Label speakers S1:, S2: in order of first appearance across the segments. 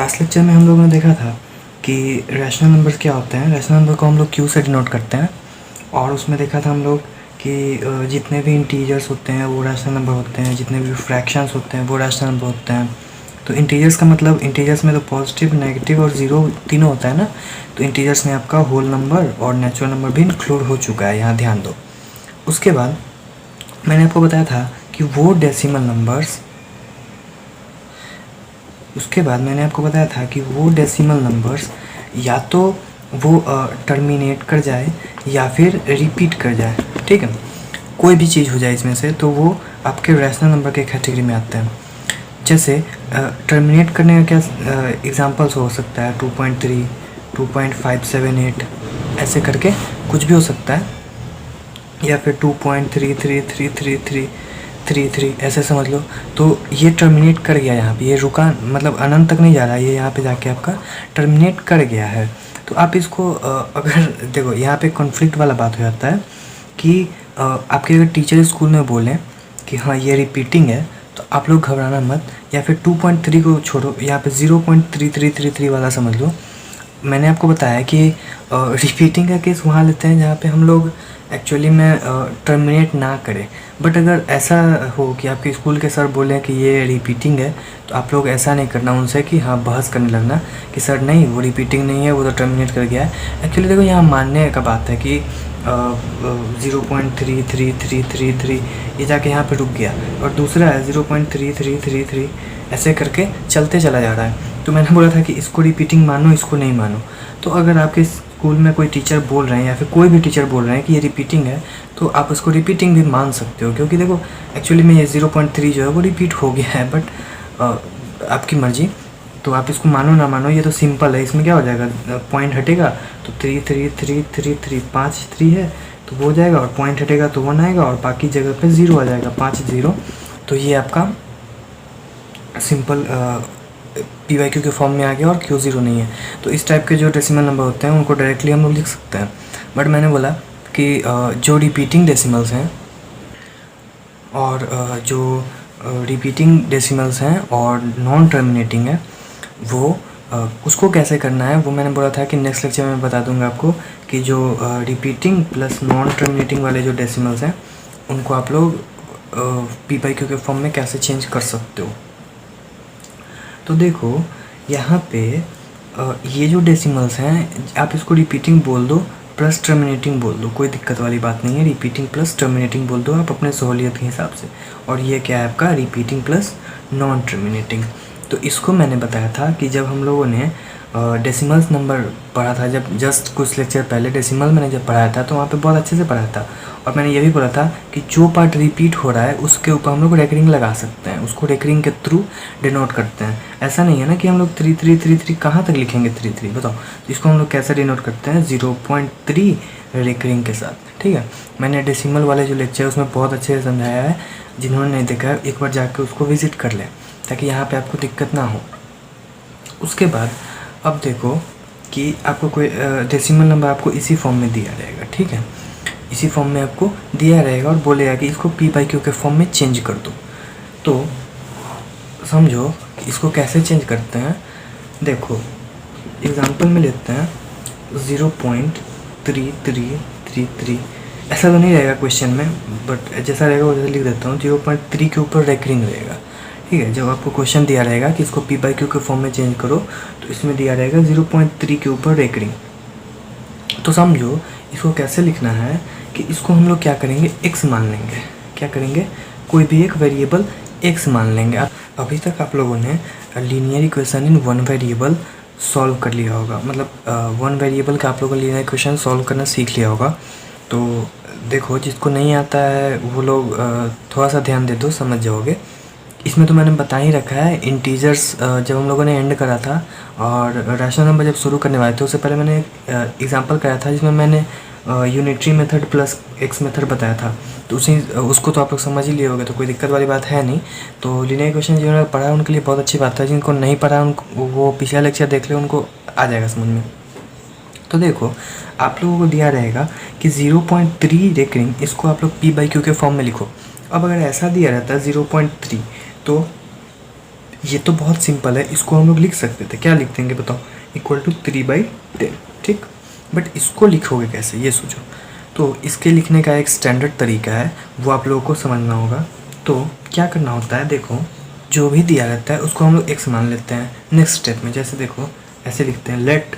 S1: Last lecture में हम लोगों ने देखा था कि रैशनल नंबर्स क्या होते हैं। रैशनल नंबर को हम लोग क्यू से डिनोट करते हैं और उसमें देखा था हम लोग कि जितने भी इंटीजर्स होते हैं वो रैशनल नंबर होते हैं, जितने भी फ्रैक्शंस होते हैं वो रैशनल नंबर होते हैं। तो इंटीजर्स का मतलब इंटीजर्स में तो पॉजिटिव, नेगेटिव और ज़ीरो तीनों होता है ना। तो इंटीजर्स में आपका होल नंबर और नेचुरल नंबर भी इंक्लूड हो चुका है, यहाँ ध्यान दो। उसके बाद मैंने आपको बताया था कि वो डेसिमल नंबर्स या तो वो टर्मिनेट कर जाए या फिर रिपीट कर जाए, ठीक है। कोई भी चीज़ हो जाए इसमें से तो वो आपके रैशनल नंबर के कैटेगरी में आते हैं। जैसे टर्मिनेट करने का क्या एग्जांपल्स हो सकता है, 2.3, 2.578 ऐसे करके कुछ भी हो सकता है, या फिर 2.333333 ऐसे समझ लो। तो ये टर्मिनेट कर गया यहाँ पे, ये रुका मतलब अनंत तक नहीं जा रहा है, ये यहाँ पे जाके आपका टर्मिनेट कर गया है। तो आप इसको अगर देखो यहाँ पे कॉन्फ्लिक्ट वाला बात हो जाता है कि आपके अगर टीचर स्कूल में बोलें कि हाँ ये रिपीटिंग है तो आप लोग घबराना मत, या फिर 2.3 को छोड़ो, यहाँ पे 0.3333 वाला समझ लो। मैंने आपको बताया कि रिपीटिंग का केस वहाँ लेते हैं जहाँ पे हम लोग एक्चुअली में टर्मिनेट ना करें। बट अगर ऐसा हो कि आपके स्कूल के सर बोलें कि ये रिपीटिंग है तो आप लोग ऐसा नहीं करना उनसे कि हाँ बहस करने लगना कि सर नहीं वो रिपीटिंग नहीं है, वो तो टर्मिनेट कर गया है। एक्चुअली देखो यहाँ मानने का बात है कि 0.3333 ये जाके यहाँ पे रुक गया और दूसरा है 0.3333 ऐसे करके चलते चला जा रहा है। तो मैंने बोला था कि इसको रिपीटिंग मानो, इसको नहीं मानो। तो अगर आपके स्कूल में कोई टीचर बोल रहे हैं या फिर कोई भी टीचर बोल रहे हैं कि ये रिपीटिंग है तो आप उसको रिपीटिंग भी मान सकते हो, क्योंकि देखो एक्चुअली में ये 0.3 जो है वो रिपीट हो गया है। बट आपकी मर्जी, तो आप इसको मानो ना मानो, ये तो सिंपल है। इसमें क्या हो जाएगा, पॉइंट हटेगा तो 3 5 3 है तो वो हो जाएगा, और पॉइंट हटेगा तो 1 आएगा और बाकी जगह पे 0 आ जाएगा, 5 0। तो ये आपका सिंपल PYQ के फॉर्म में आ गया और Q0 नहीं है। तो इस टाइप के जो डेसिमल नंबर होते हैं उनको डायरेक्टली हम लोग लिख सकते हैं। बट मैंने बोला कि जो रिपीटिंग डेसिमल्स हैं और जो रिपीटिंग डेसिमल्स हैं और नॉन टर्मिनेटिंग है वो उसको कैसे करना है वो मैंने बोला था कि नेक्स्ट लेक्चर में बता दूंगा आपको कि जो रिपीटिंग प्लस नॉन टर्मिनेटिंग वाले जो डेसिमल्स हैं उनको आप लोग PYQ के फॉर्म में कैसे चेंज कर सकते हो। तो देखो यहाँ पे ये जो डेसिमल्स हैं आप इसको रिपीटिंग बोल दो प्लस टर्मिनेटिंग बोल दो, कोई दिक्कत वाली बात नहीं है। रिपीटिंग प्लस टर्मिनेटिंग बोल दो आप अपने सहूलियत के हिसाब से। और ये क्या है आपका रिपीटिंग प्लस नॉन टर्मिनेटिंग। तो इसको मैंने बताया था कि जब हम लोगों ने डेसिमल्स नंबर पढ़ा था, जब जस्ट कुछ लेक्चर पहले डेसिमल मैंने जब पढ़ाया था तो वहाँ पे बहुत अच्छे से पढ़ाया था। और मैंने ये भी बोला था कि जो पार्ट रिपीट हो रहा है उसके ऊपर हम लोग रेकरिंग लगा सकते हैं, उसको रेकरिंग के थ्रू डिनोट करते हैं। ऐसा नहीं है ना कि हम लोग 3333 कहाँ तक लिखेंगे 33 बताओ। तो इसको हम लोग कैसे डिनोट करते हैं, 0.3 रेकरिंग के साथ, ठीक है। मैंने डेसिमल वाले जो लेक्चर उसमें बहुत अच्छे से समझाया है, जिन्होंने नहीं देखा एक बार जाकर उसको विजिट कर लें ताकि यहाँ पे आपको दिक्कत ना हो। उसके बाद अब देखो कि आपको कोई डेसिमल नंबर आपको इसी फॉर्म में दिया रहेगा, ठीक है। इसी फॉर्म में आपको दिया रहेगा और बोलेगा कि इसको PYQ के फॉर्म में चेंज कर दो। तो समझो कि इसको कैसे चेंज करते हैं। देखो एग्जांपल में लेते हैं 0.3333 ऐसा तो नहीं रहेगा क्वेश्चन में, बट जैसा रहेगा वो जैसे लिख देता हूँ। 0.3 के ऊपर रेकरिंग रहेगा, ठीक है। जब आपको क्वेश्चन दिया रहेगा कि इसको PYQ के फॉर्म में चेंज करो तो इसमें दिया रहेगा 0.3 के ऊपर रेकरिंग। तो समझो इसको कैसे लिखना है कि इसको हम लोग क्या करेंगे, x मान लेंगे। क्या करेंगे, कोई भी एक वेरिएबल x मान लेंगे। अभी तक आप लोगों ने linear equation in one variable solve कर लिया होगा, मतलब वन वेरिएबल का आप लोगों ने लीनियर इक्वेशन सॉल्व करना सीख लिया होगा। तो देखो जिसको नहीं आता है वो लोग थोड़ा सा ध्यान दे दो, समझ जाओगे। इसमें तो मैंने बता ही रखा है इंटीजर्स जब हम लोगों ने एंड करा था और रैशनल नंबर जब शुरू करने वाले थे उससे पहले मैंने एग्जांपल कराया था जिसमें मैंने unitary method plus x method बताया था। तो उसको तो आप लोग समझ ही लिए होगे, तो कोई दिक्कत वाली बात है नहीं। तो लीनियर इक्वेशन जिन्होंने पढ़ा है उनके लिए बहुत अच्छी बात है, जिनको नहीं पढ़ा है उनको वो पिछला लेक्चर देख ले, उनको आ जाएगा समझ में। तो देखो आप लोगों को दिया रहेगा कि 0.3 रेकरिंग, इसको आप लोग PYQ के फॉर्म में लिखो। अब अगर ऐसा दिया रहता है 0.3 तो ये तो बहुत सिंपल है, इसको हम लोग लिख सकते थे, क्या लिख देंगे बताओ, इक्वल टू 3/10, ठीक। बट इसको लिखोगे कैसे ये सोचो। तो इसके लिखने का एक स्टैंडर्ड तरीका है, वो आप लोगों को समझना होगा। तो क्या करना होता है, देखो जो भी दिया रहता है उसको हम लोग x मान लेते हैं नेक्स्ट स्टेप में। जैसे देखो ऐसे लिखते हैं, let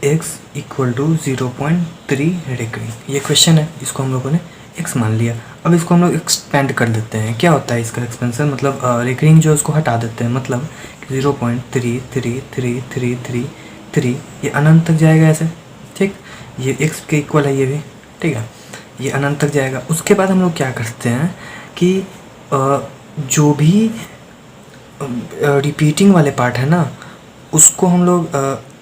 S1: x equal to 0.3 recurring, ये क्वेश्चन है, इसको हम लोगों ने x मान लिया। अब इसको हम लोग एक्सपेंड कर देते हैं। क्या होता है इसका एक्सपेंशन, मतलब रेकरिंग जो है उसको हटा देते हैं, मतलब 0.33333 ये अनंत तक जाएगा ऐसे, ठीक। ये x के इक्वल है ये भी, ठीक है, ये अनंत तक जाएगा। उसके बाद हम लोग क्या करते हैं कि जो भी रिपीटिंग वाले पार्ट है ना, उसको हम लोग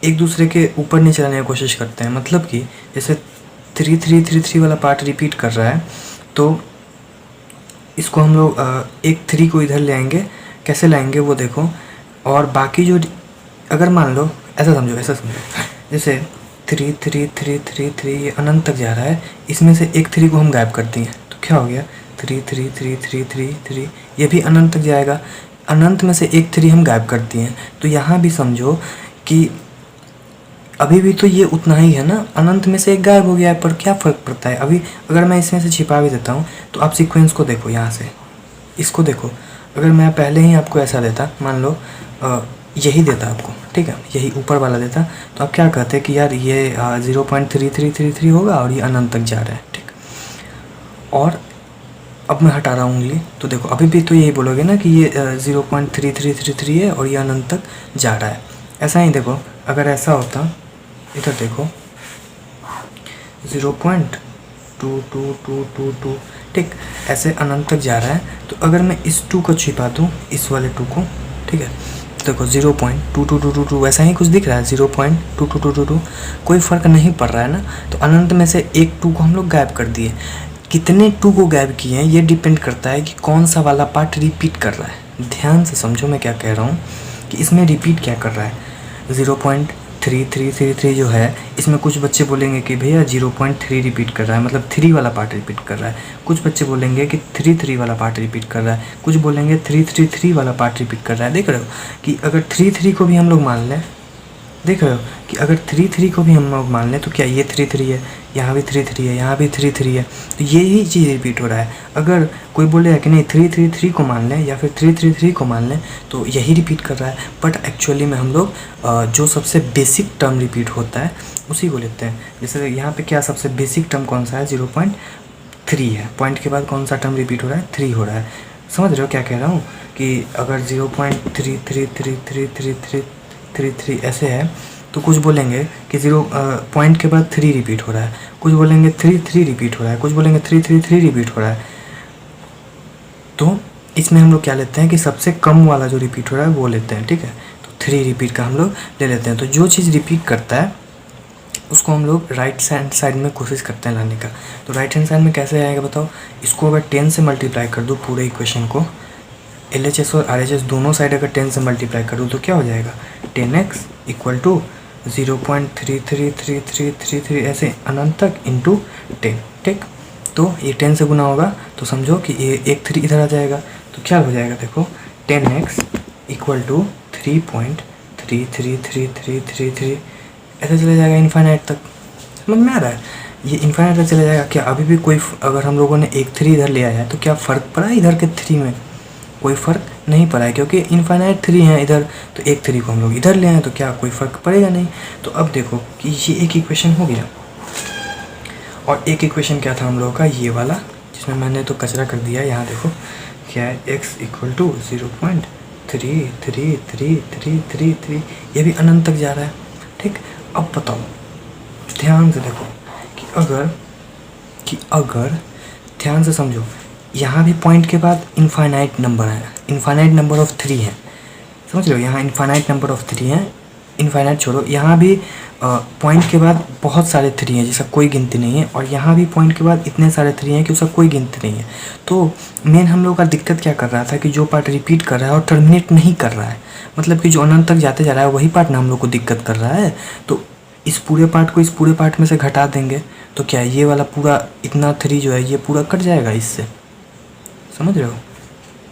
S1: एक दूसरे के ऊपर नीचे लाने की कोशिश करते हैं। मतलब कि जैसे 3333 वाला पार्ट रिपीट कर रहा है, तो इसको हम लोग एक 3 को इधर ले आएंगे। कैसे लाएंगे वो देखो। और बाकी जो, अगर मान लो ऐसा समझो, जैसे 3333 ये अनंत तक जा रहा है, इसमें से एक 3 को हम गायब कर दिए तो क्या हो गया, 333333, ये भी अनंत तक जाएगा। अनंत में से एक 3 हम गायब कर दिए हैं, तो यहाँ भी समझो कि अभी भी तो ये उतना ही है ना, अनंत में से एक गायब हो गया है, पर क्या फ़र्क पड़ता है। अभी अगर मैं इसमें से छिपा भी देता हूँ तो आप सीक्वेंस को देखो, यहाँ से इसको देखो। अगर मैं पहले ही आपको ऐसा देता, मान लो यही देता आपको, ठीक है, यही ऊपर वाला देता, तो आप क्या कहते कि यार ये 0.3333 होगा और ये अनंत तक जा रहा है, ठीक। और अब मैं हटा रहा हूँ उंगली, तो देखो अभी भी तो यही बोलोगे ना कि ये 0.3333 है और ये अनंत तक जा रहा है। ऐसा ही देखो, अगर ऐसा होता, इधर देखो 0.22222, ठीक, ऐसे अनंत तक जा रहा है। तो अगर मैं इस 2 को छिपा दूँ, इस वाले 2 को, ठीक है, देखो 0.2222 ऐसा ही कुछ दिख रहा है, 0.2222, कोई फ़र्क नहीं पड़ रहा है ना। तो अनंत में से एक 2 को हम लोग गायब कर दिए। कितने 2 को गायब किए हैं ये डिपेंड करता है कि कौन सा वाला पार्ट रिपीट कर रहा है। ध्यान से समझो मैं क्या कह रहा हूँ, कि इसमें रिपीट क्या कर रहा है। 0.3333 जो है, इसमें कुछ बच्चे बोलेंगे कि भैया 0.3 रिपीट कर रहा है, मतलब 3 वाला पार्ट रिपीट कर रहा है। कुछ बच्चे बोलेंगे कि 33 वाला पार्ट रिपीट कर रहा है, कुछ बोलेंगे 333 वाला पार्ट रिपीट कर रहा है। देख रहे हो कि अगर 33 को भी हम लोग मान लें, देख रहे हो कि अगर 33 को भी हम लोग मान लें, तो क्या ये 33 है, यहाँ भी 33 है, यहाँ भी 33 है, तो ये ही चीज़ रिपीट हो रहा है। अगर कोई बोले कि नहीं 333 को मान लें या फिर 333 को मान लें, तो यही रिपीट कर रहा है। बट एक्चुअली में हम लोग जो सबसे बेसिक टर्म रिपीट होता है उसी को लेते हैं। जैसे यहाँ पे क्या सबसे बेसिक टर्म कौन सा है, 0.3 है। पॉइंट के बाद कौन सा टर्म रिपीट हो रहा है, 3 हो रहा है। समझ रहे हो क्या कह रहा हूँ, कि अगर 0.333333 ऐसे है, तो कुछ बोलेंगे कि 0 पॉइंट के बाद 3 रिपीट हो रहा है, कुछ बोलेंगे 3 रिपीट हो रहा है, कुछ बोलेंगे 3 रिपीट हो रहा है। तो इसमें हम लोग क्या लेते हैं कि सबसे कम वाला जो रिपीट हो रहा है वो लेते हैं, ठीक है। तो 3 रिपीट का हम लोग ले लेते हैं। तो जो चीज़ रिपीट करता है उसको हम लोग राइट हैंड साइड में कोशिश करते हैं लाने का। तो राइट हैंड साइड में कैसे आएगा बताओ, इसको अगर 10 से मल्टीप्लाई कर दूँ पूरे इक्वेशन को, LHS और RHS दोनों साइड अगर 10 से मल्टीप्लाई करूँ तो क्या हो जाएगा, 10x इक्वल टू 0.333333 ऐसे अनंत तक इंटू 10, ठीक। तो ये 10 से गुना होगा तो समझो कि ये एक 3 इधर आ जाएगा, तो क्या हो जाएगा देखो, 10x इक्वल टू 3.333333 ऐसे चला जाएगा इन्फाइनाइट तक। समझ में आ रहा है, ये इन्फाइनाइट तक चला जाएगा। क्या अभी भी कोई, अगर हम लोगों ने एक 3 इधर ले आया है तो क्या फ़र्क पड़ा है इधर के 3 में, कोई फ़र्क नहीं पड़ा है, क्योंकि इन्फाइनाइट 3 है इधर, तो एक 3 को हम लोग इधर ले आए तो क्या कोई फ़र्क पड़ेगा नहीं। तो अब देखो कि ये एक इक्वेशन हो गया, और एक इक्वेशन क्या था हम लोगों का, ये वाला, जिसमें मैंने तो कचरा कर दिया। यहाँ देखो क्या है, x इक्वल टू 0.333333, ये भी अनंत तक जा रहा है, ठीक। अब बताओ ध्यान से देखो कि अगर ध्यान से समझो, यहाँ भी पॉइंट के बाद इनफाइनाइट नंबर है, इनफाइनाइट नंबर ऑफ़ 3 है। समझ लो, यहाँ इनफाइनाइट नंबर ऑफ़ 3 है, इनफाइनाइट छोड़ो, यहाँ भी पॉइंट के बाद बहुत सारे 3 हैं जिसका कोई गिनती नहीं है, और यहाँ भी पॉइंट के बाद इतने सारे 3 हैं कि उसका कोई गिनती नहीं है। तो मेन हम लोग का दिक्कत क्या कर रहा था कि जो पार्ट रिपीट कर रहा है और टर्मिनेट नहीं कर रहा है, मतलब कि जो अनंत तक जाते जा रहा है वही पार्ट ना हम लोग को दिक्कत कर रहा है। तो इस पूरे पार्ट को इस पूरे पार्ट में से घटा देंगे तो क्या ये वाला पूरा इतना 3 जो है ये पूरा कट जाएगा इससे। समझ रहे हो,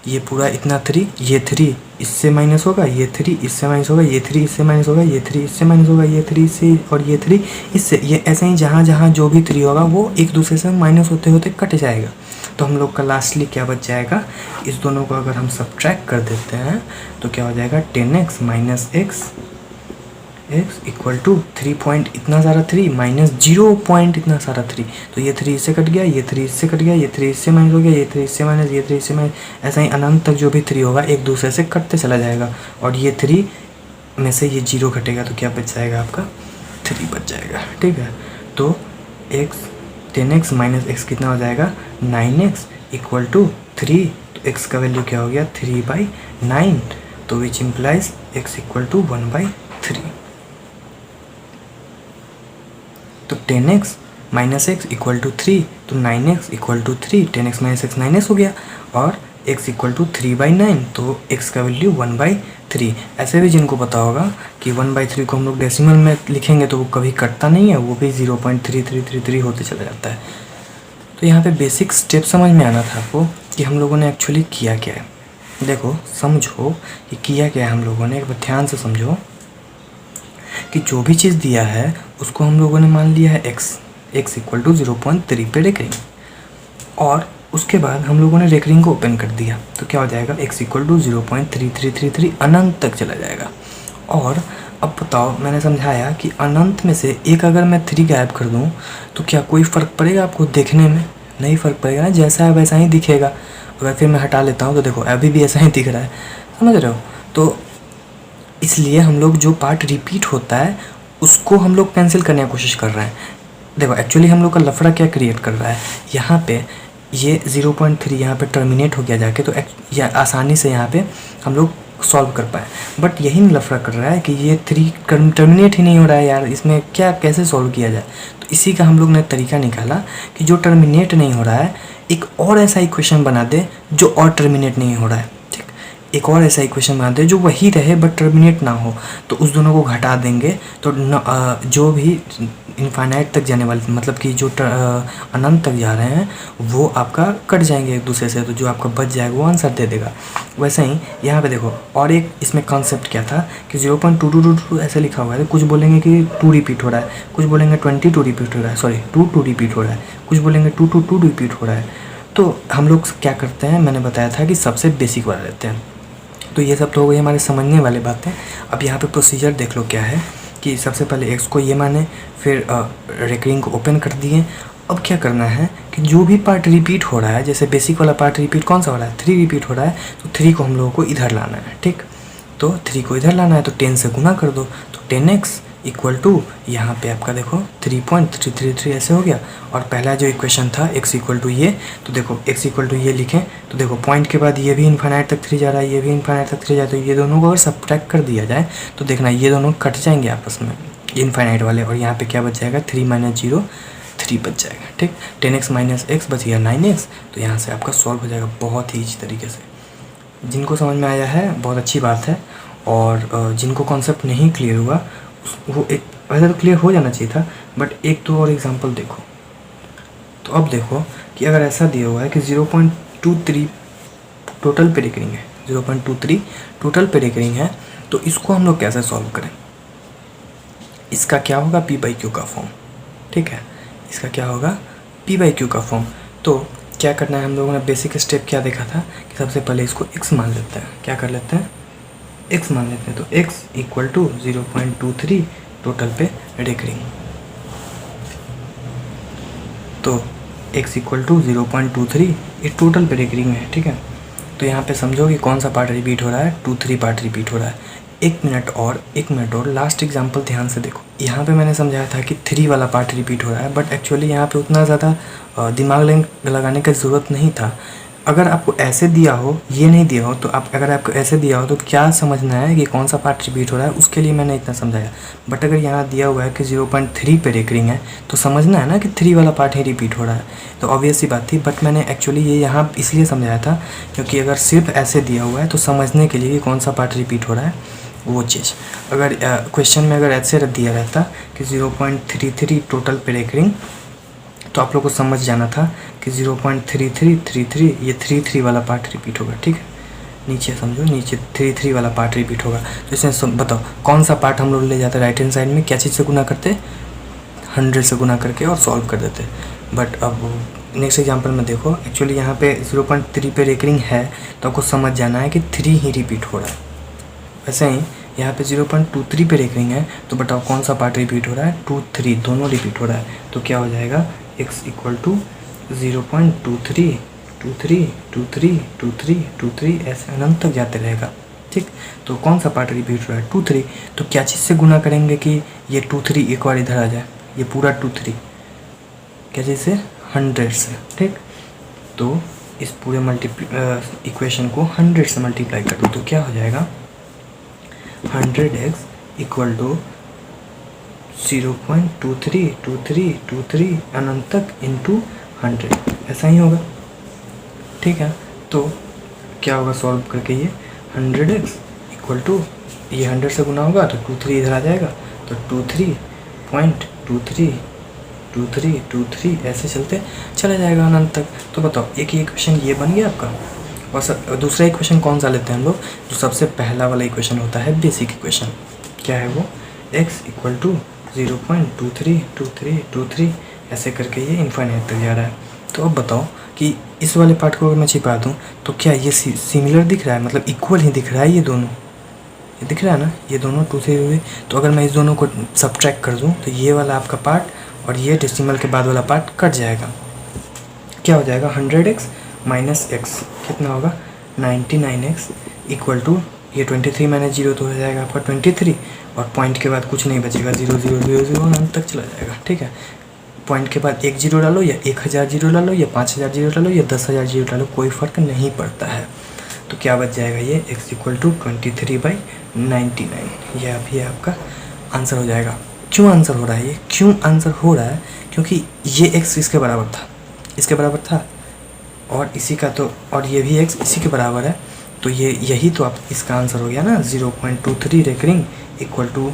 S1: ये पूरा इतना 3, ये 3 इससे माइनस होगा, ये 3 इससे माइनस होगा, ये 3 इससे माइनस होगा, ये 3 इससे माइनस होगा, ये 3 इससे और ये 3 इससे, ये ऐसे ही जहाँ जहाँ जो भी 3 होगा वो एक दूसरे से माइनस होते होते कट जाएगा। तो हम लोग का लास्टली क्या बच जाएगा, इस दोनों को अगर हम सब्ट्रैक्ट कर देते हैं तो क्या हो जाएगा 10x minus x equal to 3 point इतना सारा 3 माइनस 0 पॉइंट इतना सारा 3। तो ये 3 इससे कट गया, ये 3 इससे कट गया, ये 3 इससे माइनस हो गया, ये 3 इससे माइनस, ये 3 इससे माइनस, ऐसा ही अनंत तक जो भी 3 होगा एक दूसरे से कटते चला जाएगा और ये 3 में से ये 0 कटेगा तो क्या बच जाएगा आपका 3 बच जाएगा। ठीक है, तो x 10x माइनस x कितना हो जाएगा 9x इक्वल टू 3। तो x का वैल्यू क्या हो गया 3/9, तो which implies x equal to 1/3। तो 10x minus x equal to 3, तो 9x equal to 3, 10x minus x 9x हो गया और x इक्वल टू 3/9, तो x का वैल्यू 1/3। ऐसे भी जिनको पता होगा कि 1/3 को हम लोग डेसिमल में लिखेंगे तो वो कभी कटता नहीं है, वो भी 0.3333 होते चला जाता है। तो यहाँ पे बेसिक स्टेप समझ में आना था आपको कि हम लोगों ने एक्चुअली किया क्या है। देखो समझो कि किया क्या है हम लोगों ने, एक बार ध्यान से समझो कि जो भी चीज़ दिया है उसको हम लोगों ने मान लिया है x इक्वल टू 0.3 पे रेकरिंग, और उसके बाद हम लोगों ने रेकरिंग को ओपन कर दिया तो क्या हो जाएगा x इक्वल टू 0.3333 अनंत तक चला जाएगा। और अब बताओ, मैंने समझाया कि अनंत में से एक अगर मैं 3 गायब कर दूं तो क्या कोई फ़र्क पड़ेगा आपको देखने में? नहीं फ़र्क पड़ेगा ना, जैसा है वैसा ही दिखेगा। अगर फिर मैं हटा लेता हूँ तो देखो अभी भी ऐसा ही दिख रहा है, समझ रहे हो? तो इसलिए हम लोग जो पार्ट रिपीट होता है उसको हम लोग कैंसिल करने की कोशिश कर रहे हैं। देखो एक्चुअली हम लोग का लफड़ा क्या क्रिएट कर रहा है, यहाँ पे ये 0.3 यहाँ पे टर्मिनेट हो गया जाके, तो या आसानी से यहाँ पे हम लोग सॉल्व कर पाए। बट यही लफड़ा कर रहा है कि ये 3 टर्मिनेट ही नहीं हो रहा है यार, इसमें क्या कैसे सॉल्व किया जाए। तो इसी का हम लोग ने तरीका निकाला कि जो टर्मिनेट नहीं हो रहा है एक और ऐसा इक्वेशन बना दे जो और टर्मिनेट नहीं हो रहा है। एक और ऐसा इक्वेशन बनाते हैं जो वही रहे बट टर्मिनेट ना हो, तो उस दोनों को घटा देंगे तो जो भी इनफाइनाइट तक जाने वाले, मतलब कि जो अनंत तक जा रहे हैं वो आपका कट जाएंगे एक दूसरे से, तो जो आपका बच जाएगा वो आंसर दे देगा। वैसे ही यहाँ पे देखो और एक इसमें कॉन्सेप्ट क्या था कि 0.222 ऐसे लिखा हुआ है, कुछ बोलेंगे कि 2 रिपीट हो रहा है, कुछ बोलेंगे 22 रिपीट हो रहा है, सॉरी 2 रिपीट हो रहा है, कुछ बोलेंगे 2 रिपीट हो रहा है। तो हम लोग क्या करते हैं, मैंने बताया था कि सबसे बेसिक वाला लेते हैं। तो ये सब तो हो गई हमारे समझने वाले बातें। अब यहाँ पे प्रोसीजर देख लो क्या है कि सबसे पहले x को ये माने, फिर रेकरिंग को ओपन कर दिए। अब क्या करना है कि जो भी पार्ट रिपीट हो रहा है, जैसे बेसिक वाला पार्ट रिपीट कौन सा हो रहा है 3 रिपीट हो रहा है, तो 3 को हम लोगों को इधर लाना है। ठीक, तो 3 को इधर लाना है तो 10 से गुना कर दो, तो 10x इक्वल टू यहाँ पे आपका देखो 3.333 ऐसे हो गया। और पहला जो इक्वेशन था x इक्वल टू ये, तो देखो x इक्वल टू ये लिखें तो देखो पॉइंट के बाद ये भी इन्फाइनाइट तक 3 जा रहा है, ये भी इन्फाइनाइट तक 3 जा रहा है, तो ये दोनों को अगर सब्ट्रैक्ट कर दिया जाए तो देखना ये दोनों कट जाएंगे आपस में इन्फाइनाइट वाले, और यहाँ पे क्या बच जाएगा 3 माइनस 0 3 बच जाएगा। ठीक, 10x माइनस x बच गया 9x, तो यहाँ से आपका सॉल्व हो जाएगा बहुत ही ईजी तरीके से। जिनको समझ में आया है बहुत अच्छी बात है, और जिनको कॉन्सेप्ट नहीं क्लियर हुआ वो एक वैसे तो क्लियर हो जाना चाहिए था, बट एक तो और एग्जांपल देखो। तो अब देखो कि अगर ऐसा दिया हुआ है कि 0.23 टोटल पे रेकरिंग है, 0.23 टोटल पे रेकरिंग है, तो इसको हम लोग कैसे सॉल्व करें? इसका क्या होगा p/q का फॉर्म। ठीक है, इसका क्या होगा p/q का फॉर्म। तो क्या करना है, हम लोगों ने बेसिक स्टेप क्या देखा था कि सबसे पहले इसको x मान लेते हैं। क्या कर लेते हैं, x मान लेते हैं। तो x इक्वल टू 0.23 टोटल पे रेकरिंग, तो x इक्वल टू 0.23 ये टोटल पे रेकरिंग है। ठीक है, तो यहाँ पे समझो कि कौन सा पार्ट रिपीट हो रहा है, 2-3 पार्ट रिपीट हो रहा है। एक मिनट और लास्ट एग्जांपल ध्यान से देखो। यहाँ पे मैंने समझाया था कि 3 वाला पार्ट रिपीट हो रहा है, बट एक्चुअली यहाँ पे उतना ज़्यादा दिमाग लगाने की ज़रूरत नहीं था। अगर आपको ऐसे दिया हो, ये नहीं दिया हो, तो अगर आपको ऐसे दिया हो तो क्या समझना है कि कौन सा पार्ट रिपीट हो रहा है, उसके लिए मैंने इतना समझाया। बट अगर यहाँ दिया हुआ है कि 0.3 पे रेकरिंग है, तो समझना है ना कि 3 वाला पार्ट ही रिपीट हो रहा है, तो ऑब्वियस सी बात थी। बट मैंने एक्चुअली ये यहाँ इसलिए समझाया था क्योंकि अगर सिर्फ ऐसे दिया हुआ है तो समझने के लिए कि कौन सा पार्ट रिपीट हो रहा है वो चीज़। अगर क्वेश्चन में अगर ऐसे दिया रहता कि 0.33 टोटल पे रेकरिंग, तो आप लोग को समझ जाना था कि 0.3333 ये 3 वाला पार्ट रिपीट होगा। ठीक है। नीचे समझो, नीचे 3 3 वाला पार्ट रिपीट होगा। तो इसमें बताओ कौन सा पार्ट हम लोग ले जाते हैं राइट हैंड साइड में, क्या चीज़ से गुना करते, 100 से गुना करके और सॉल्व कर देते। बट अब नेक्स्ट एग्जांपल में देखो, एक्चुअली यहाँ पे 0.3 पे रेकरिंग है, तो आपको समझ जाना है कि 3 ही रिपीट हो रहा है। वैसे ही यहाँ पे 0.23 पे रेकरिंग है, तो बताओ कौन सा पार्ट रिपीट हो रहा है, 2 3 दोनों रिपीट हो रहा है। तो क्या हो जाएगा, x इक्वल टू 0.23 23 23 23 23 ऐसे अनंत तक जाते रहेगा। ठीक, तो कौन सा पार्ट रिपीट हो रहा है, 2 3। तो क्या चीज़ से गुना करेंगे कि ये 2 3 एक बार इधर आ जाए, ये पूरा 2 3 क्या चीज़ से, 100 से। ठीक, तो इस पूरे इक्वेशन को 100 से मल्टीप्लाई कर दो, तो क्या हो जाएगा, 100x इक्वल टू 0.232323 अनंत तक इंटू 100, ऐसा ही होगा। ठीक है, तो क्या होगा सॉल्व करके, ये 100x इक्वल टू, ये 100 से गुना होगा तो 2 3 इधर आ जाएगा, तो 23.232323 ऐसे चलते चला जाएगा अनंत तक। तो बताओ एक ही इक्वेशन ये बन गया आपका। और दूसरा इक्वेशन कौन सा लेते हैं हम लोग, जो सबसे पहला वाला इक्वेशन होता है बेसिक इक्वेशन, क्या है वो, x इक्वल टू 0.232323 ऐसे करके ये इन्फाइनाइट तक जा रहा है। तो अब बताओ कि इस वाले पार्ट को अगर मैं छिपा दूँ तो क्या ये सिमिलर दिख रहा है, मतलब इक्वल ही दिख रहा है, ये दोनों, ये दिख रहा है ना, ये दोनों 2 3 हुए। तो अगर मैं इस दोनों को सब्ट्रैक्ट कर दूँ तो ये वाला आपका पार्ट और ये डेसिमल के बाद वाला पार्ट कट जाएगा। क्या हो जाएगा, 100x माइनस x कितना होगा, 99x इक्वल टू, ये 23 माइनस 0 तो हो जाएगा आपका 23, और पॉइंट के बाद कुछ नहीं बचेगा, 0 0 0 0 अंत तक चला जाएगा। ठीक है, पॉइंट के बाद 1 0 डालो या 1000 0 डालो या 5000 0 डालो या 10,000 0 डालो, कोई फ़र्क नहीं पड़ता है। तो क्या बच जाएगा, ये x इक्वल टू 23/99, ये अभी आपका आंसर हो जाएगा। क्यों आंसर हो रहा है, ये क्यों आंसर हो रहा है, क्योंकि ये x इसके बराबर था, इसके बराबर था, और इसी का तो, और ये भी x इसी के बराबर है, तो ये यही तो आप इसका आंसर हो गया ना, 0.23 रेकरिंग इक्वल टू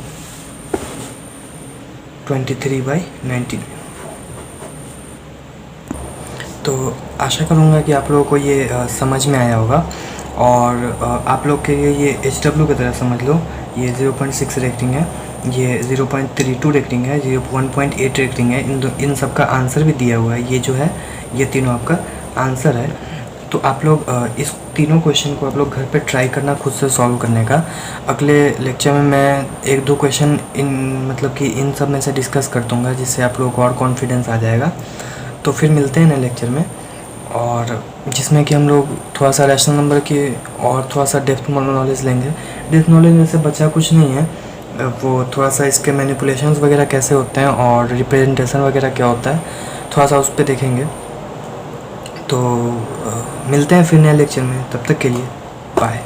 S1: 23/99। तो आशा करूँगा कि आप लोगों को ये समझ में आया होगा, और आप लोग के लिए ये HW की तरह समझ लो, ये 0.6 रेटिंग है, ये 0.32 रेटिंग है, 1.8 रेटिंग है, इन सब का आंसर भी दिया हुआ है। ये जो है ये तीनों आपका आंसर है। तो आप लोग इस तीनों क्वेश्चन को आप लोग घर पे ट्राई करना खुद से सॉल्व करने का। अगले लेक्चर में मैं 1-2 क्वेश्चन मतलब कि इन सब में से डिस्कस कर दूँगा, जिससे आप लोगों को और कॉन्फिडेंस आ जाएगा। तो फिर मिलते हैं नए लेक्चर में, और जिसमें कि हम लोग थोड़ा सा रैशनल नंबर की और थोड़ा सा डेप्थ नॉलेज लेंगे। डेप्थ नॉलेज में से बचा कुछ नहीं है, वो थोड़ा सा इसके मैनिपुलेशंस वगैरह कैसे होते हैं और रिप्रेजेंटेशन वगैरह क्या होता है, थोड़ा सा उस पर देखेंगे। तो मिलते हैं फिर नए लेक्चर में, तब तक के लिए बाय।